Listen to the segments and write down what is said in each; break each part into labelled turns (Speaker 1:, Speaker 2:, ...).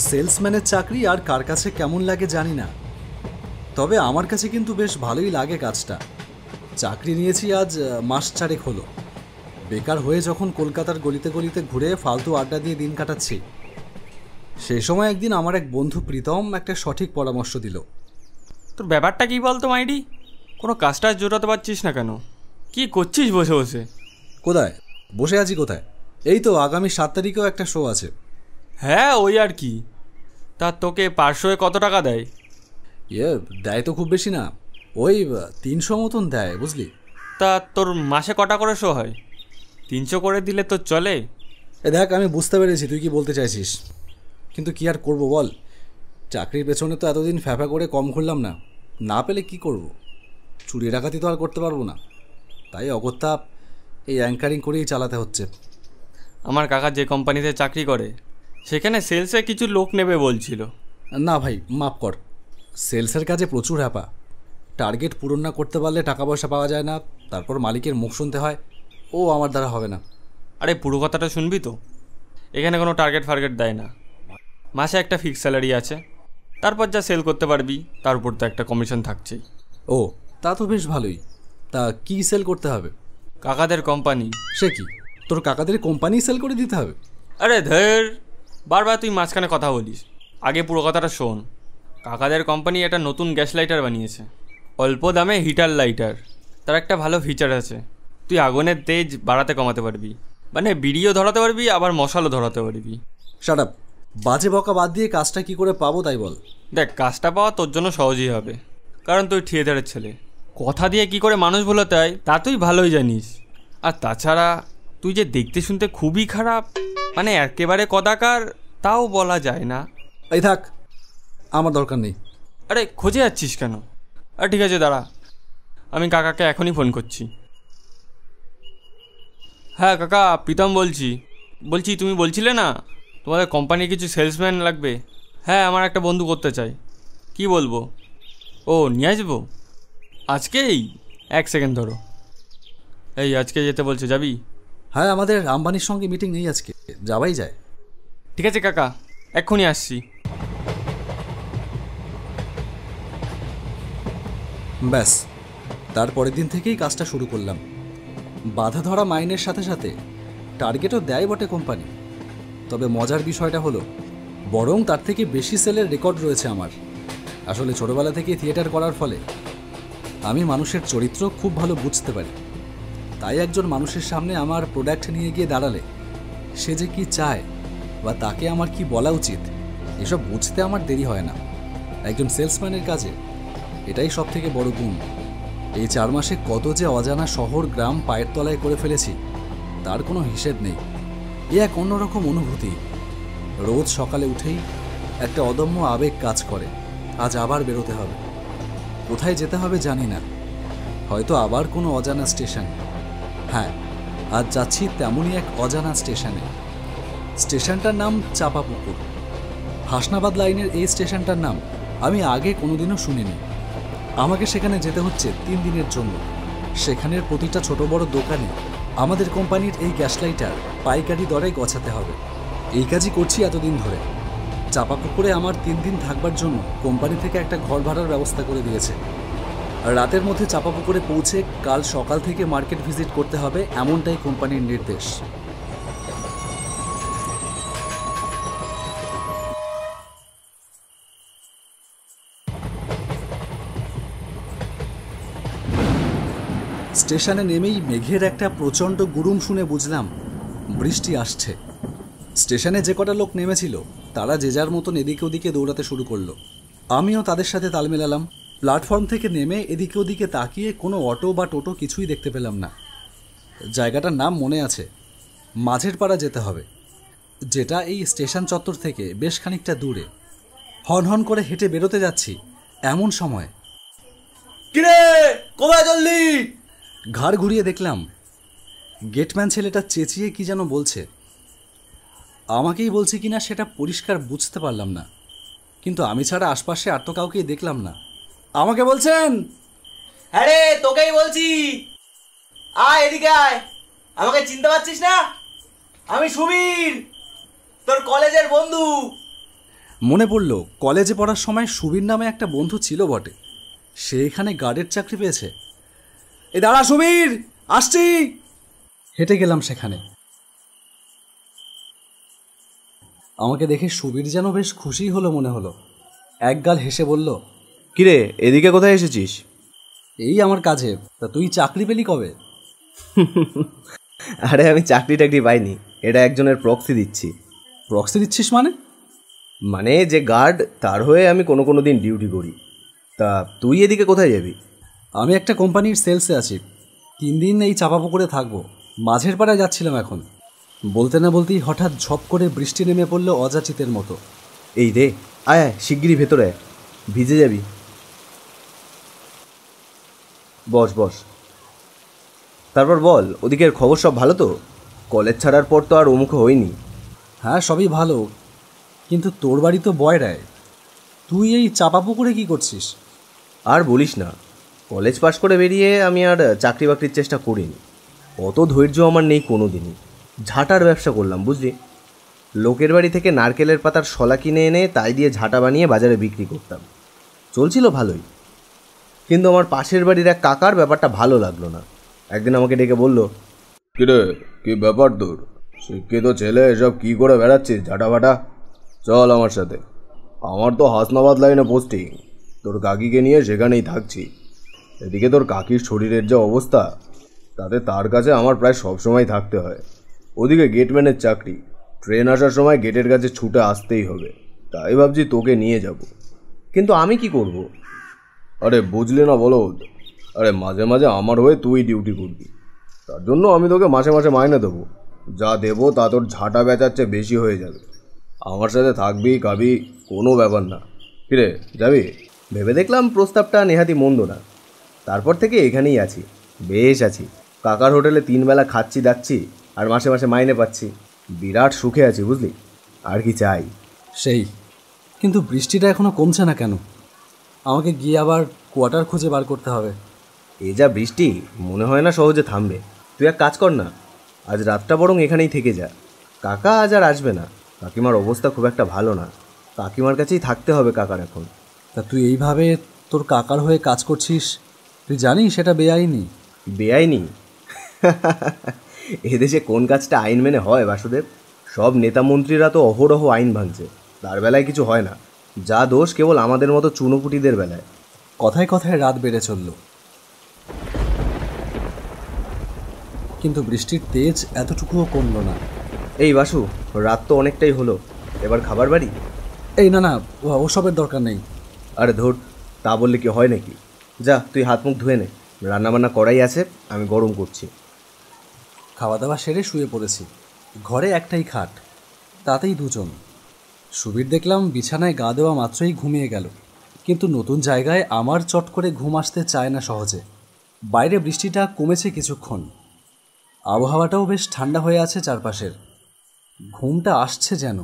Speaker 1: সেলসম্যানের চাকরি আর কার কাছে কেমন লাগে জানি না, তবে আমার কাছে কিন্তু বেশ ভালোই লাগে কাজটা। চাকরি নিয়েছি আজ মাস চারেক হলো। বেকার হয়ে যখন কলকাতার গলিতে গলিতে ঘুরে ফালতু আড্ডা দিয়ে দিন কাটাচ্ছি, সেই সময় একদিন আমার এক বন্ধু প্রীতম একটা সঠিক পরামর্শ দিল।
Speaker 2: তোর ব্যাপারটা কী বলতো মাইডি? কোনো কাজটা জোটাতে পারছিস না কেন? কি করছিস বসে বসে?
Speaker 1: কোথায় বসে আছি? কোথায়? এই তো আগামী 7 তারিখেও একটা শো আছে।
Speaker 2: হ্যাঁ ওই আর কি। তা তোকে পার শোয়ে কত টাকা দেয়?
Speaker 1: দেয় তো খুব বেশি না, ওই 300 মতন দেয়, বুঝলি।
Speaker 2: তা তোর মাসে কটা করে শো হয়? 300 করে দিলে তো চলে।
Speaker 1: দেখ, আমি বুঝতে পেরেছি তুই কি বলতে চাইছিস, কিন্তু কি আর করব বল। চাকরির পেছনে তো এতদিন ফ্যাফা করে কম ঘুরলাম না, না পেলে কি করব? চুরি ডাকাতি তো আর করতে পারবো না, তাই অগত্যা এই অ্যাঙ্কারিং করেই চালাতে হচ্ছে।
Speaker 2: আমার কাকা যে কোম্পানিতে চাকরি করে সেখানে সেলসে কিছু লোক নেবে বলছিল।
Speaker 1: না ভাই, মাফ কর। সেলসের কাজে প্রচুর হ্যাপা। টার্গেট পূরণ না করতে পারলে টাকা পয়সা পাওয়া যায় না, তারপর মালিকের মুখ শুনতে হয়। ও আমার দ্বারা হবে না।
Speaker 2: আরে পুরো কথাটা শুনবি তো। এখানে কোনো টার্গেট ফার্গেট দেয় না। মাসে একটা ফিক্স স্যালারি আছে, তারপর যা সেল করতে পারবি তার উপর তো একটা কমিশন থাকছেই।
Speaker 1: ও, তা তো বেশ ভালোই। তা কি সেল করতে হবে?
Speaker 2: কাকাদের কোম্পানি।
Speaker 1: সে কি, তোর কাকাদের কোম্পানি সেল করে দিতে হবে?
Speaker 2: আরে ধের, বারবার তুই মাঝখানে কথা বলিস। আগে পুরো কথাটা শোন। কাকাদের কোম্পানি একটা নতুন গ্যাস লাইটার বানিয়েছে, অল্প দামে হিটার লাইটার। তার একটা ভালো ফিচার আছে, তুই আগুনের তেজ বাড়াতে কমাতে পারবি, মানে বিড়িও ধরাতে পারবি আবার মশালও ধরাতে পারবি।
Speaker 1: শাট আপ, বাজে বকা বাদ দিয়ে কাজটা কি করে পাবো তাই বল।
Speaker 2: দেখ, কাজটা পাওয়া তোর জন্য সহজই হবে, কারণ তুই থিয়েটারের ছেলে। কথা দিয়ে কি করে মানুষ ভোলাতে হয় তা তুই ভালোই জানিস। আর তাছাড়া তুই যে দেখতে শুনতে খুবই খারাপ, মানে একেবারে কদাকার, তাও বলা যায় না।
Speaker 1: এই থাক, আমার দরকার নেই।
Speaker 2: আরে খোঁজে যাচ্ছিস কেন? আর ঠিক আছে দাঁড়া, আমি কাকাকে এখনই ফোন করছি। হ্যাঁ কাকা, প্রীতম বলছি তুমি বলছিলে না তোমাদের কোম্পানির কিছু সেলসম্যান লাগবে? হ্যাঁ, আমার একটা বন্ধু করতে চাই। কি বলবো? ও নিয়ে আসবো আজকেই? 1 সেকেন্ড ধরো। এই আজকে যেতে বলছে, যাবি?
Speaker 1: হ্যাঁ, আমাদের আম্বানির সঙ্গে মিটিং নেই আজকে, যাওয়াই যায়।
Speaker 2: ঠিক আছে কাকা, এক্ষুনি আসছি।
Speaker 1: ব্যাস, তারপরের দিন থেকেই কাজটা শুরু করলাম। বাধা ধরা মাইনের সাথে সাথে টার্গেটও দেয় বটে কোম্পানি, তবে মজার বিষয়টা হলো বরং তার থেকে বেশি সেলের রেকর্ড রয়েছে আমার। আসলে ছোটবেলা থেকে থিয়েটার করার ফলে আমি মানুষের চরিত্র খুব ভালো বুঝতে পারি। তাই একজন মানুষের সামনে আমার প্রোডাক্ট নিয়ে গিয়ে দাঁড়ালে সে যে কি চায় বা তাকে আমার কি বলা উচিত, এসব বুঝতে আমার দেরি হয় না। একজন সেলসম্যানের কাজে এটাই সব থেকে বড় গুণ। এই 4 মাসে কত যে অজানা শহর গ্রাম পায়ের তলায় করে ফেলেছি তার কোনো হিসেব নেই। এ এক অন্যরকম অনুভূতি। রোজ সকালে উঠেই একটা অদম্য আবেগ কাজ করে, আজ আবার বেরোতে হবে। কোথায় যেতে হবে জানি না, হয়তো আবার কোনো অজানা স্টেশন। হ্যাঁ, আজ যাচ্ছি তেমনই এক অজানা স্টেশনে। স্টেশনটার নাম চাপাপুকুর। হাসনাবাদ লাইনের এই স্টেশনটার নাম আমি আগে কোনোদিনও শুনিনি। আমাকে সেখানে যেতে হচ্ছে 3 দিনের জন্য। সেখানের প্রতিটা ছোট বড় দোকানে আমাদের কোম্পানির এই গ্যাস লাইটার পাইকারি দরে গছাতে হবে। এই কাজই করছি এতদিন ধরে। চাপাপুকুরে আমার 3 দিন থাকবার জন্য কোম্পানি থেকে একটা ঘর ভাড়ার ব্যবস্থা করে দিয়েছে। রাতের মধ্যে চাপাপুকুরে পৌঁছে কাল সকাল থেকে মার্কেট ভিজিট করতে হবে, এমনটাই কোম্পানির নির্দেশ। স্টেশনে নেমেই মেঘের একটা প্রচণ্ড গুরুম শুনে বুঝলাম বৃষ্টি আসছে। স্টেশনে যে কটা লোক নেমেছিল তারা যে যার মতন এদিকে ওদিকে দৌড়াতে শুরু করলো। আমিও তাদের সাথে তাল মেলালাম। প্ল্যাটফর্ম থেকে নেমে এদিকে ওদিকে তাকিয়ে কোনো অটো বা টোটো কিছুই দেখতে পেলাম না। জায়গাটার নাম মনে আছে, মাঝের পাড়া যেতে হবে, যেটা এই স্টেশন চত্বর থেকে বেশ খানিকটা দূরে। হন করে হেঁটে বেরোতে যাচ্ছি, এমন সময়
Speaker 3: কিরে কোথায় চললি?
Speaker 1: ঘাড় ঘুরিয়ে দেখলাম গেটম্যান ছেলেটা চেঁচিয়ে কি যেন বলছে। আমাকেই বলছে কিনা সেটা পরিষ্কার বুঝতে পারলাম না, কিন্তু আমি ছাড়া আশপাশে আর তো কাউকেই দেখলাম না। আমাকে বলছেন?
Speaker 3: আরে তোকেই বলছি, আয় এদিকে আয়। আমাকে চিনতে পারছিস না? আমি সুবীর, তোর কলেজের বন্ধু।
Speaker 1: মনে পড়ল কলেজে পড়ার সময় সুবীর নামে একটা বন্ধু ছিল বটে, সে এখানে গার্ডের চাকরি পেয়েছে। এ দাঁড়া সুবীর, আসছি। হেঁটে গেলাম সেখানে। আমাকে দেখে সুবীর যেন বেশ খুশি হলো মনে হলো। একগাল হেসে বলল,
Speaker 3: কিরে এদিকে কোথায় এসেছিস?
Speaker 1: এই আমার কাজে। তা তুই চাকরি পেলি কবে?
Speaker 3: আরে আমি চাকরি টাকরি পাইনি, এটা একজনের প্রক্সি দিচ্ছি।
Speaker 1: প্রক্সি দিচ্ছিস মানে?
Speaker 3: মানে যে গার্ড তার হয়ে আমি কোনো দিন ডিউটি করি। তা তুই এদিকে কোথায় যাবি?
Speaker 1: আমি একটা কোম্পানির সেলসে আছি, 3 দিন এই চাপাপুকুরে থাকবো। মাঝের পাড়ায় যাচ্ছিলাম এখন। বলতে না বলতেই হঠাৎ ঝপ করে বৃষ্টি নেমে পড়লো অযাচিতের মতো।
Speaker 3: এই রে, আয় আয় শিগগিরই ভেতরে আয়, ভিজে যাবি। বস বস। তারপর বল, ওদিকের খবর সব ভালো তো? কলেজ ছাড়ার পর তো আর ওমুখ হয়নি।
Speaker 1: হ্যাঁ সবই ভালো, কিন্তু তোর বাড়ি তো বয়রায়, তুই এই চাপাপুকুরে কি করছিস?
Speaker 3: আর বলিস না, কলেজ পাশ করে বেরিয়ে আমি আর চাকরি বাকরির চেষ্টা করিনি। অত ধৈর্য আমার নেই কোনো দিনই। ঝাঁটার ব্যবসা করলাম বুঝলি। লোকের বাড়ি থেকে নারকেলের পাতার শলা কিনে এনে তাই দিয়ে ঝাঁটা বানিয়ে বাজারে বিক্রি করতাম। চলছিল ভালোই, কিন্তু আমার পাশের বাড়ির এক কাকার ব্যাপারটা ভালো লাগলো না। একদিন আমাকে ডেকে বলল, কিরে কি ব্যাপার তোর? শিক্ষিত ছেলে এসব কী করে বেড়াচ্ছিস ঝাঁটা ফাটা? চল আমার সাথে। আমার তো হাসনাবাদ লাইনে পোস্টিং, তোর কাকিকে নিয়ে সেখানেই থাকছি। এদিকে তোর কাকির শরীরের যে অবস্থা, তাতে তার কাছে আমার প্রায় সবসময় থাকতে হয়। ওদিকে গেটম্যানের চাকরি, ট্রেন আসার সময় গেটের কাছে ছুটে আসতেই হবে। তাই ভাবছি তোকে নিয়ে যাব, কিন্তু আমি কি করব? আরে বুঝলি না বলদ, আরে মাঝে মাঝে আমার হয়ে তুই ডিউটি করবি, তার জন্য আমি তোকে মাসে মাসে মাইনে দেবো। যা দেবো তা তোর ঝাঁটা বেচার চেয়ে বেশি হয়ে যাবে। আমার সাথে থাকবি, খাবি, কোনো ব্যাপার না। কিরে যাবি? ভেবে দেখলাম প্রস্তাবটা নেহাতি মন্দ না। তারপর থেকে এখানেই আছি, বেশ আছি। কাকার হোটেলে 3 বেলা খাচ্ছি দাচ্ছি, আর মাসে মাসে মাইনে পাচ্ছি। বিরাট সুখে আছি বুঝলি, আর কি চাই?
Speaker 1: সেই, কিন্তু বৃষ্টিটা এখনো কমছে না কেন? আমাকে গিয়ে আবার কোয়ার্টার খুঁজে বার করতে হবে।
Speaker 3: এ যা বৃষ্টি, মনে হয় না সহজে থামবে। তুই এক কাজ কর না, আজ রাতটা বরং এখানেই থেকে যা। কাকা আজ আর আসবে না, কাকিমার অবস্থা খুব একটা ভালো না। কাকিমার কাছেই থাকতে হবে কাকার এখন।
Speaker 1: তা তুই এইভাবে তোর কাকার হয়ে কাজ করছিস, তুই জানিস সেটা বেআইনি।
Speaker 3: বেআইনি? এদেশে কোন কাজটা আইন মেনে হয় বাসুদেব? সব নেতা মন্ত্রীরা তো অহরহ আইন ভাঙছে, তার বেলায় কিছু হয় না। যা দোষ কেবল আমাদের মতো চুনোপুটিদের বেলায়।
Speaker 1: কথায় কথায় রাত বেড়ে চলল, কিন্তু বৃষ্টির তেজ এতটুকুও কমল না।
Speaker 3: এই বাসু, রাত তো অনেকটাই হলো, এবার খাবার বাড়ি?
Speaker 1: এই না না, ওসবের দরকার নেই।
Speaker 3: আরে ধর, তা বললে কি হয় নাকি? যা তুই হাত মুখ ধুয়ে নে, রান্নাবান্না করাই আছে, আমি গরম করছি।
Speaker 1: খাওয়া দাওয়া সেরে শুয়ে পড়েছি। ঘরে একটাই খাট, তাতেই 2 জন। সুবীর দেখলাম বিছানায় গা দেওয়া মাত্রই ঘুমিয়ে গেল, কিন্তু নতুন জায়গায় আমার চট করে ঘুম আসতে চায় না সহজে। বাইরে বৃষ্টিটা কমেছে কিছুক্ষণ, আবহাওয়াটাও বেশ ঠান্ডা হয়ে আছে চারপাশের। ঘুমটা আসছে যেন।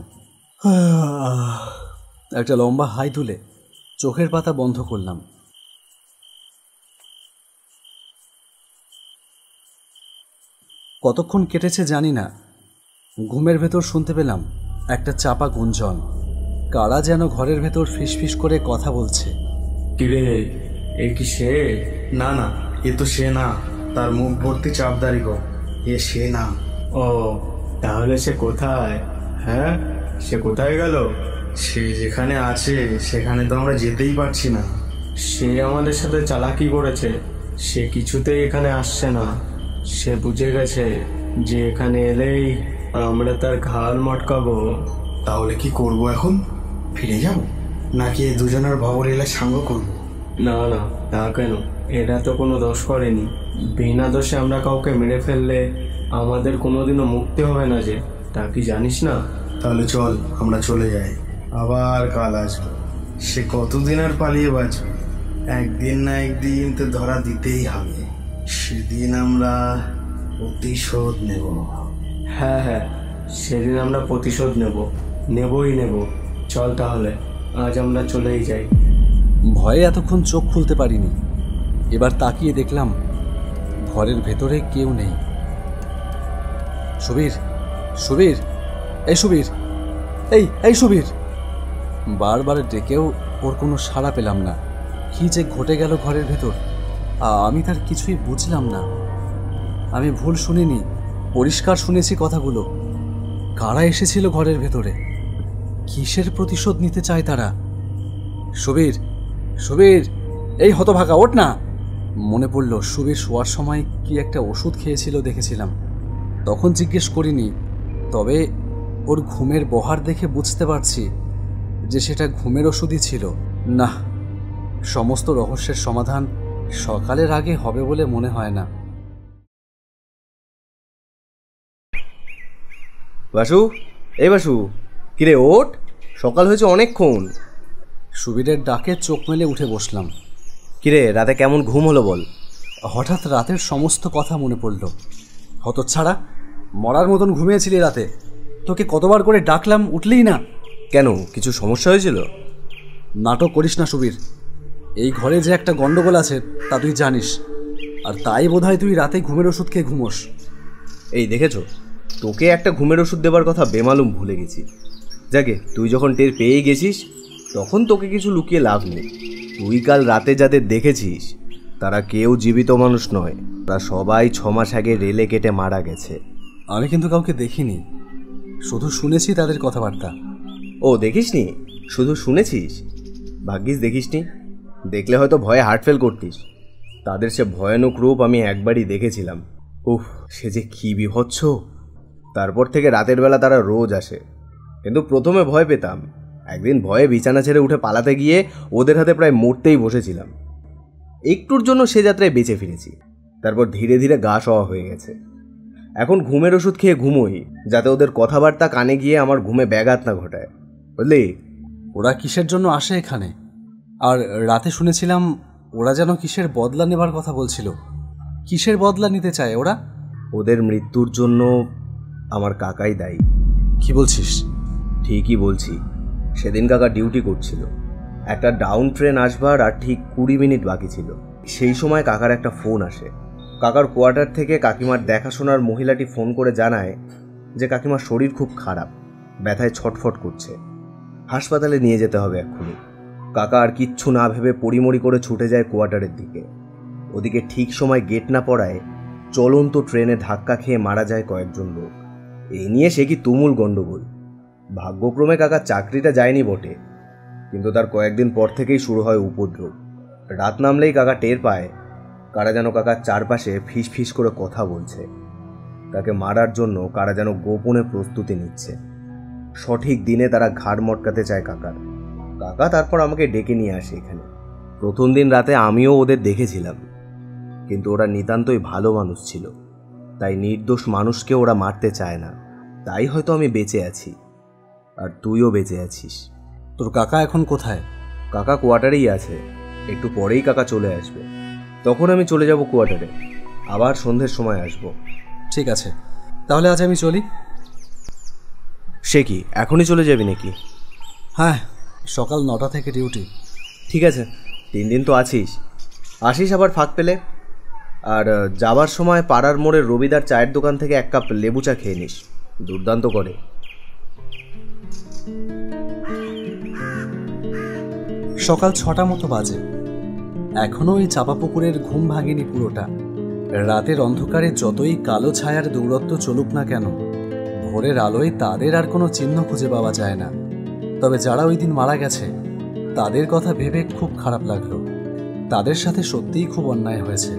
Speaker 1: একটা লম্বা হাই তুলে চোখের পাতা বন্ধ করলাম। কতক্ষণ কেটেছে জানি না, ঘুমের ভেতর শুনতে পেলাম একটা চাপা গুঞ্জন। কারা যেন ঘরের ভেতর ফিসফিস করে কথা বলছে।
Speaker 4: কিরে, এ কি সে?
Speaker 5: না না, এ তো সে না, তার মুখ ভর্তি চাপদারি গো, এ সে না।
Speaker 4: ও, তাহলে সে কোথায়? হ্যাঁ, সে কোথায় গেল?
Speaker 5: সে যেখানে আছে সেখানে তো আমরা যেতেই পারছি না।
Speaker 4: সে আমাদের সাথে চালাকি করেছে, সে কিছুতেই এখানে আসছে না। সে বুঝে গেছে যে এখানে এলেই আমরা তার ঘাড় মটকাবো।
Speaker 5: তাহলে কি করব এখন? ফিরে যাব নাকি এই দুজনের ভবলীলা সাঙ্গ করব?
Speaker 4: না না, তা কেন? এরা তো কোনো দোষ করেনি। বিনা দোষে আমরা কাউকে মেরে ফেললে আমাদের কোনোদিনও মুক্তি হবে না যে, তা কি জানিস না?
Speaker 5: তাহলে চল আমরা চলে যাই, আবার কাল আসবো। সে কতদিন আর পালিয়ে বাঁচবে? একদিন না একদিন তো ধরা দিতেই হবে। সেদিন আমরা প্রতিশোধ নেব।
Speaker 4: হ্যাঁ হ্যাঁ, সেদিন আমরা প্রতিশোধ নেবই নেব। চল তাহলে আজ আমরা চলেই যাই।
Speaker 1: ভয়ে এতক্ষণ চোখ খুলতে পারিনি, এবার তাকিয়ে দেখলাম ঘরের ভেতরে কেউ নেই। সুবীর, সুবীর, এই সুবীর, এই সুবীর। বারবার ডেকেও ওর কোনো সাড়া পেলাম না। কী যে ঘটে গেল ঘরের ভেতর, আমি তার কিছুই বুঝলাম না। আমি ভুল শুনিনি, পরিষ্কার শুনেছি কথাগুলো। কারা এসেছিল ঘরের ভেতরে? কিসের প্রতিশোধ নিতে চায় তারা? সুবীর, সুবীর, এই হতভাগা ওঠ না। মনে পড়ল সুবীর শোয়ার সময় কি একটা ওষুধ খেয়েছিল দেখেছিলাম। তখন জিজ্ঞেস করিনি, তবে ওর ঘুমের বহার দেখে বুঝতে পারছি যে সেটা ঘুমের ওষুধই ছিল। না, সমস্ত রহস্যের সমাধান সকালের আগে হবে বলে মনে হয় না।
Speaker 3: বাসু, এই বাসু, কিরে ওঠ, সকাল হয়েছে অনেকক্ষণ।
Speaker 1: সুবীরের ডাকে চোখ মেলে উঠে বসলাম।
Speaker 3: কিরে রাতে কেমন ঘুম হলো বল?
Speaker 1: হঠাৎ রাতের সমস্ত কথা মনে পড়ল। হতচ্ছাড়া, মরার মতন ঘুমিয়েছিলি রাতে। তোকে কতবার করে ডাকলাম, উঠলেই না।
Speaker 3: কেন, কিছু সমস্যা হয়েছিল?
Speaker 1: নাটক করিস না সুবীর। এই ঘরে যে একটা গন্ডগোল আছে তা তুই জানিস, আর তাই বোধহয় তুই রাতে ঘুমের ওষুধ খেয়ে ঘুমোস।
Speaker 3: এই দেখেছ, তোকে একটা ঘুমের ওষুধ দেবার কথা বেমালুম ভুলে গেছি। যাকে তুই যখন টের পেয়ে গেছিস তখন তোকে কিছু লুকিয়ে লাভ নেই। তুই কাল রাতে যাদের দেখেছিস তারা কেউ জীবিত মানুষ নয়, তারা সবাই 6 মাস আগে রেলে কেটে মারা গেছে।
Speaker 1: আমি কিন্তু কাউকে দেখিনি, শুধু শুনেছি তাদের কথাবার্তা।
Speaker 3: ও দেখিসনি, শুধু শুনেছিস? ভাগ্যিস দেখিসনি, দেখলে হয়তো ভয়ে হার্ট ফেল করতিস। তাদের সে ভয়ানক রূপ আমি একবারই দেখেছিলাম। উফ, সে যে কী বিভৎস। তারপর থেকে রাতের বেলা তারা রোজ আসে, কিন্তু প্রথমে ভয় পেতাম। একদিন ভয়ে বিছানা ছেড়ে উঠে পালাতে গিয়ে ওদের হাতে প্রায় মরতেই বসেছিলাম। একটুর জন্য সে যাত্রায় বেঁচে ফিরেছি, তারপর ধীরে ধীরে গা সওয়া হয়ে গেছে। এখন ঘুমের ওষুধ খেয়ে ঘুমোই, যাতে ওদের কথাবার্তা কানে গিয়ে আমার ঘুমে ব্যাঘাত না ঘটায়, বুঝলি?
Speaker 1: ওরা কিসের জন্য আসে এখানে? আর রাতে শুনেছিলাম ওরা যেন কিসের বদলা নেবার কথা বলছিল। কিসের বদলা নিতে চায় ওরা?
Speaker 3: ওদের মৃত্যুর জন্য আমার কাকাই দায়ী।
Speaker 1: কি বলছিস?
Speaker 3: ঠিকই বলছি। সেদিন কাকা ডিউটি করছিল, একটা ডাউন ট্রেন আসবার আর ঠিক 20 মিনিট বাকি ছিল। সেই সময় কাকার একটা ফোন আসে। কাকার কোয়ার্টার থেকে কাকিমার দেখাশোনার মহিলাটি ফোন করে জানায় যে কাকিমার শরীর খুব খারাপ, ব্যথায় ছটফট করছে, হাসপাতালে নিয়ে যেতে হবে এক্ষুনি। কাকা আর কিচ্ছু না ভেবে পড়িমড়ি করে ছুটে যায় কোয়ার্টারের দিকে। ওদিকে ঠিক সময় গেট না পড়ায় চলন্ত ট্রেনে ধাক্কা খেয়ে মারা যায় কয়েকজন লোক। এই নিয়ে সে কি তুমুল গণ্ডগোল। ভাগ্যক্রমে কাকার চাকরিটা যায়নি বটে, কিন্তু তার কয়েকদিন পর থেকেই শুরু হয় উপদ্রব। রাত নামলেই কাকা টের পায় কারা যেন কাকার চারপাশে ফিস ফিস করে কথা বলছে। তাকে মারার জন্য কারা যেন গোপনে প্রস্তুতি নিচ্ছে। সঠিক দিনে তারা ঘাড় মটকাতে চায় কাকার। কাকা তারপর আমাকে ডেকে নিয়ে আসে এখানে। প্রথম দিন রাতে আমিও ওদের দেখেছিলাম, কিন্তু ওরা নিতান্তই ভালো মানুষ ছিল, তাই নির্দোষ মানুষকে ওরা মারতে চায় না। তাই হয়তো আমি বেঁচে আছি, আর তুইও বেঁচে আছিস।
Speaker 1: তোর কাকা এখন কোথায়?
Speaker 3: কাকা কোয়ার্টারেই আছে, একটু পরেই কাকা চলে আসবে। তখন আমি চলে যাব কোয়ার্টারে, আবার সন্ধ্যের সময় আসব।
Speaker 1: ঠিক আছে, তাহলে আজ আমি চলি।
Speaker 3: সে কি, এখনই চলে যাবি নাকি?
Speaker 1: হ্যাঁ, সকাল 9টা থেকে ডিউটি।
Speaker 3: ঠিক আছে, 3 দিন তো আছিস, আসিস আবার ফাঁক পেলে। আর যাবার সময় পাড়ার মোড়ের রবিদার চায়ের দোকান থেকে 1 কাপ লেবু চা খেয়ে নিস, দুর্দান্ত করে।
Speaker 1: সকাল 6টা মতো বাজে, এখনও ওই চাপা পুকুরের ঘুম ভাঙেনি পুরোটা। রাতের অন্ধকারে যতই কালো ছায়ার দৌরত্ব চলুক না কেন, ভোরের আলোয় তাদের আর কোনো চিহ্ন খুঁজে পাওয়া যায় না। তবে যারা ওই দিন মারা গেছে তাদের কথা ভেবে খুব খারাপ লাগলো। তাদের সাথে সত্যিই খুব অন্যায় হয়েছে।